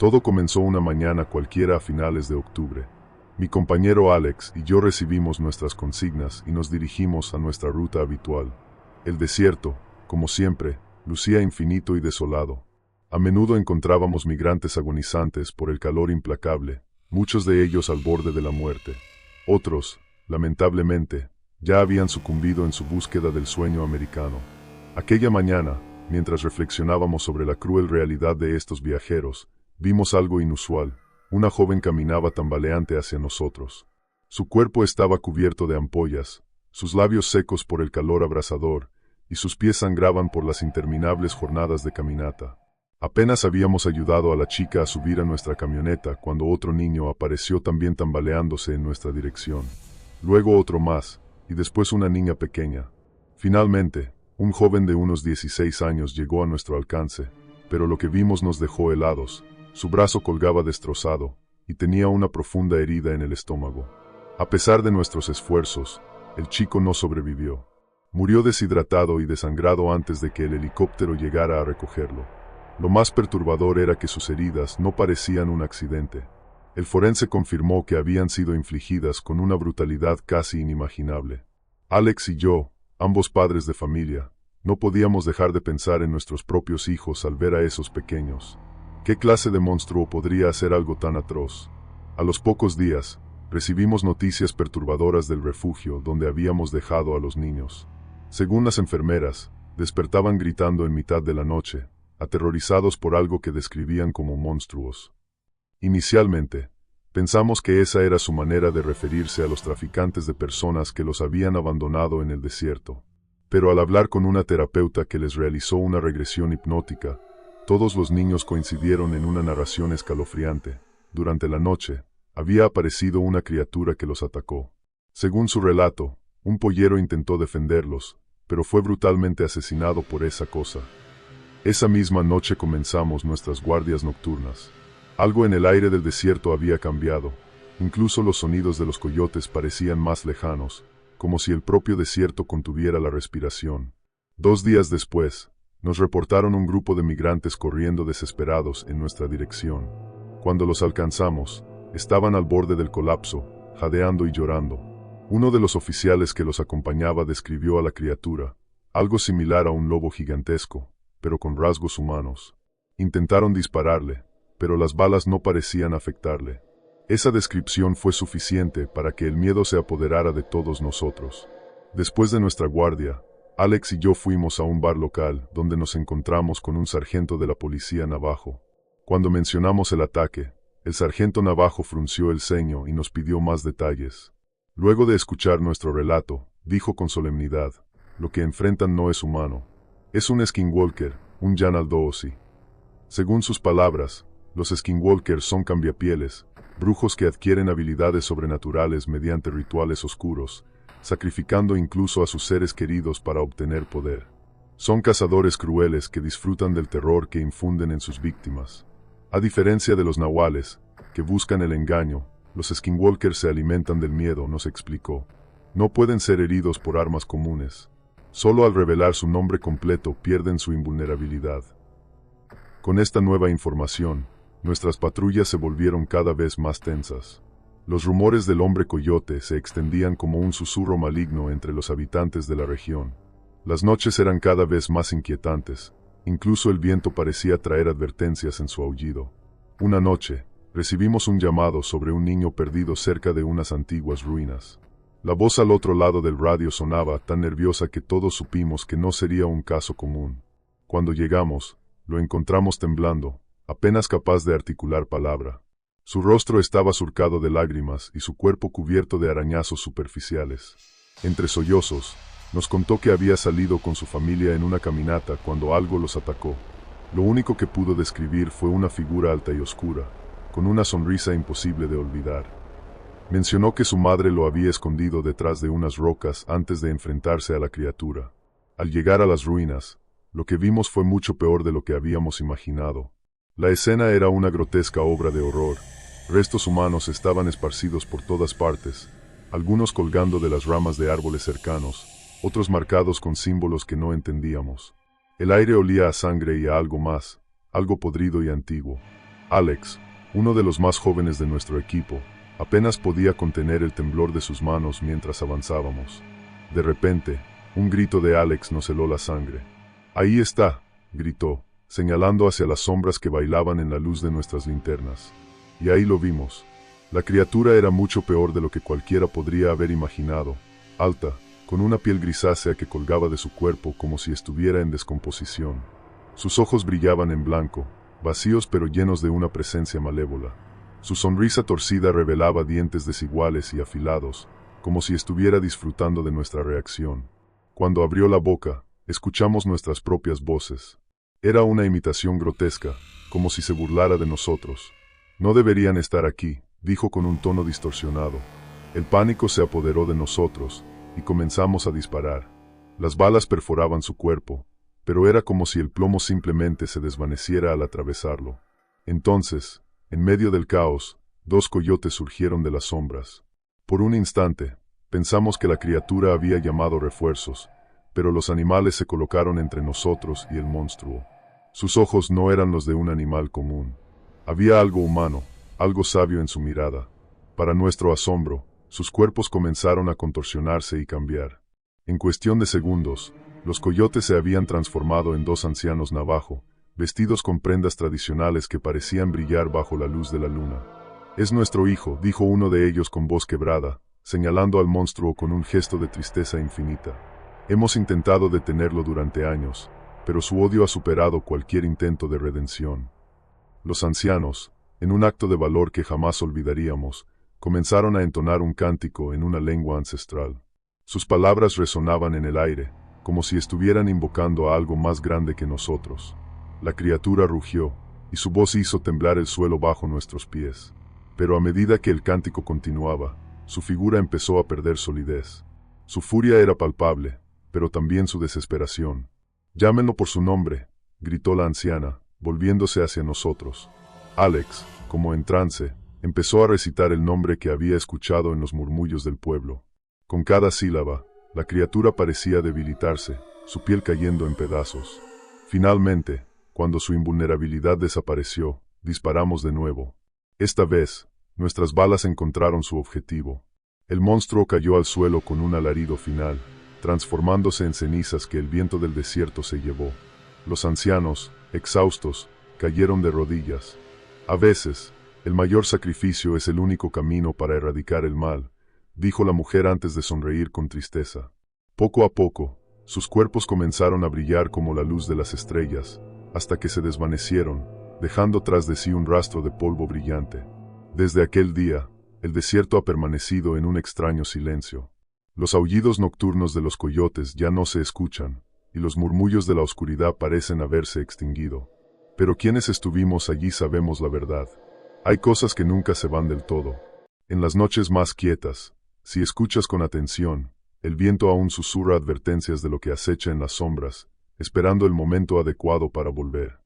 Todo comenzó una mañana cualquiera a finales de octubre. Mi compañero Alex y yo recibimos nuestras consignas y nos dirigimos a nuestra ruta habitual. El desierto, como siempre, lucía infinito y desolado. A menudo encontrábamos migrantes agonizantes por el calor implacable, muchos de ellos al borde de la muerte. Otros, lamentablemente, ya habían sucumbido en su búsqueda del sueño americano. Aquella mañana, mientras reflexionábamos sobre la cruel realidad de estos viajeros, vimos algo inusual. Una joven caminaba tambaleante hacia nosotros. Su cuerpo estaba cubierto de ampollas, sus labios secos por el calor abrasador, y sus pies sangraban por las interminables jornadas de caminata. Apenas habíamos ayudado a la chica a subir a nuestra camioneta cuando otro niño apareció también tambaleándose en nuestra dirección. Luego otro más, y después una niña pequeña. Finalmente, un joven de unos 16 años llegó a nuestro alcance, pero lo que vimos nos dejó helados. Su brazo colgaba destrozado, y tenía una profunda herida en el estómago. A pesar de nuestros esfuerzos, el chico no sobrevivió. Murió deshidratado y desangrado antes de que el helicóptero llegara a recogerlo. Lo más perturbador era que sus heridas no parecían un accidente. El forense confirmó que habían sido infligidas con una brutalidad casi inimaginable. Alex y yo, ambos padres de familia, no podíamos dejar de pensar en nuestros propios hijos al ver a esos pequeños. ¿Qué clase de monstruo podría hacer algo tan atroz? A los pocos días, recibimos noticias perturbadoras del refugio donde habíamos dejado a los niños. Según las enfermeras, despertaban gritando en mitad de la noche, aterrorizados por algo que describían como monstruos. Inicialmente, pensamos que esa era su manera de referirse a los traficantes de personas que los habían abandonado en el desierto. Pero al hablar con una terapeuta que les realizó una regresión hipnótica, todos los niños coincidieron en una narración escalofriante. Durante la noche, había aparecido una criatura que los atacó. Según su relato, un pollero intentó defenderlos, pero fue brutalmente asesinado por esa cosa. Esa misma noche comenzamos nuestras guardias nocturnas. Algo en el aire del desierto había cambiado. Incluso los sonidos de los coyotes parecían más lejanos, como si el propio desierto contuviera la respiración. 2 días después, nos reportaron un grupo de migrantes corriendo desesperados en nuestra dirección. Cuando los alcanzamos, estaban al borde del colapso, jadeando y llorando. Uno de los oficiales que los acompañaba describió a la criatura, algo similar a un lobo gigantesco, pero con rasgos humanos. Intentaron dispararle, pero las balas no parecían afectarle. Esa descripción fue suficiente para que el miedo se apoderara de todos nosotros. Después de nuestra guardia, Alex y yo fuimos a un bar local donde nos encontramos con un sargento de la policía navajo. Cuando mencionamos el ataque, el sargento navajo frunció el ceño y nos pidió más detalles. Luego de escuchar nuestro relato, dijo con solemnidad: lo que enfrentan no es humano. Es un skinwalker, un Janal Doosi. Según sus palabras, los skinwalkers son cambiapieles, brujos que adquieren habilidades sobrenaturales mediante rituales oscuros, sacrificando incluso a sus seres queridos para obtener poder. Son cazadores crueles que disfrutan del terror que infunden en sus víctimas. A diferencia de los nahuales, que buscan el engaño, los skinwalkers se alimentan del miedo, nos explicó. No pueden ser heridos por armas comunes. Solo al revelar su nombre completo pierden su invulnerabilidad. Con esta nueva información, nuestras patrullas se volvieron cada vez más tensas. Los rumores del hombre coyote se extendían como un susurro maligno entre los habitantes de la región. Las noches eran cada vez más inquietantes, incluso el viento parecía traer advertencias en su aullido. Una noche, recibimos un llamado sobre un niño perdido cerca de unas antiguas ruinas. La voz al otro lado del radio sonaba tan nerviosa que todos supimos que no sería un caso común. Cuando llegamos, lo encontramos temblando, apenas capaz de articular palabra. Su rostro estaba surcado de lágrimas y su cuerpo cubierto de arañazos superficiales. Entre sollozos, nos contó que había salido con su familia en una caminata cuando algo los atacó. Lo único que pudo describir fue una figura alta y oscura, con una sonrisa imposible de olvidar. Mencionó que su madre lo había escondido detrás de unas rocas antes de enfrentarse a la criatura. Al llegar a las ruinas, lo que vimos fue mucho peor de lo que habíamos imaginado. La escena era una grotesca obra de horror. Restos humanos estaban esparcidos por todas partes, algunos colgando de las ramas de árboles cercanos, otros marcados con símbolos que no entendíamos. El aire olía a sangre y a algo más, algo podrido y antiguo. Alex, uno de los más jóvenes de nuestro equipo, apenas podía contener el temblor de sus manos mientras avanzábamos. De repente, un grito de Alex nos heló la sangre. «Ahí está», gritó, señalando hacia las sombras que bailaban en la luz de nuestras linternas. Y ahí lo vimos. La criatura era mucho peor de lo que cualquiera podría haber imaginado, alta, con una piel grisácea que colgaba de su cuerpo como si estuviera en descomposición. Sus ojos brillaban en blanco, vacíos pero llenos de una presencia malévola. Su sonrisa torcida revelaba dientes desiguales y afilados, como si estuviera disfrutando de nuestra reacción. Cuando abrió la boca, escuchamos nuestras propias voces. Era una imitación grotesca, como si se burlara de nosotros. «No deberían estar aquí», dijo con un tono distorsionado. El pánico se apoderó de nosotros, y comenzamos a disparar. Las balas perforaban su cuerpo, pero era como si el plomo simplemente se desvaneciera al atravesarlo. Entonces, en medio del caos, dos coyotes surgieron de las sombras. Por un instante, pensamos que la criatura había llamado refuerzos, pero los animales se colocaron entre nosotros y el monstruo. Sus ojos no eran los de un animal común. Había algo humano, algo sabio en su mirada. Para nuestro asombro, sus cuerpos comenzaron a contorsionarse y cambiar. En cuestión de segundos, los coyotes se habían transformado en dos ancianos navajo, vestidos con prendas tradicionales que parecían brillar bajo la luz de la luna. «Es nuestro hijo», dijo uno de ellos con voz quebrada, señalando al monstruo con un gesto de tristeza infinita. «Hemos intentado detenerlo durante años, pero su odio ha superado cualquier intento de redención». Los ancianos, en un acto de valor que jamás olvidaríamos, comenzaron a entonar un cántico en una lengua ancestral. Sus palabras resonaban en el aire, como si estuvieran invocando a algo más grande que nosotros. La criatura rugió, y su voz hizo temblar el suelo bajo nuestros pies. Pero a medida que el cántico continuaba, su figura empezó a perder solidez. Su furia era palpable, pero también su desesperación. «Llámenlo por su nombre», gritó la anciana, volviéndose hacia nosotros. Alex, como en trance, empezó a recitar el nombre que había escuchado en los murmullos del pueblo. Con cada sílaba, la criatura parecía debilitarse, su piel cayendo en pedazos. Finalmente, cuando su invulnerabilidad desapareció, disparamos de nuevo. Esta vez, nuestras balas encontraron su objetivo. El monstruo cayó al suelo con un alarido final, transformándose en cenizas que el viento del desierto se llevó. Los ancianos, exhaustos, cayeron de rodillas. «A veces, el mayor sacrificio es el único camino para erradicar el mal», dijo la mujer antes de sonreír con tristeza. Poco a poco, sus cuerpos comenzaron a brillar como la luz de las estrellas, hasta que se desvanecieron, dejando tras de sí un rastro de polvo brillante. Desde aquel día, el desierto ha permanecido en un extraño silencio. Los aullidos nocturnos de los coyotes ya no se escuchan, y los murmullos de la oscuridad parecen haberse extinguido. Pero quienes estuvimos allí sabemos la verdad. Hay cosas que nunca se van del todo. En las noches más quietas, si escuchas con atención, el viento aún susurra advertencias de lo que acecha en las sombras, esperando el momento adecuado para volver.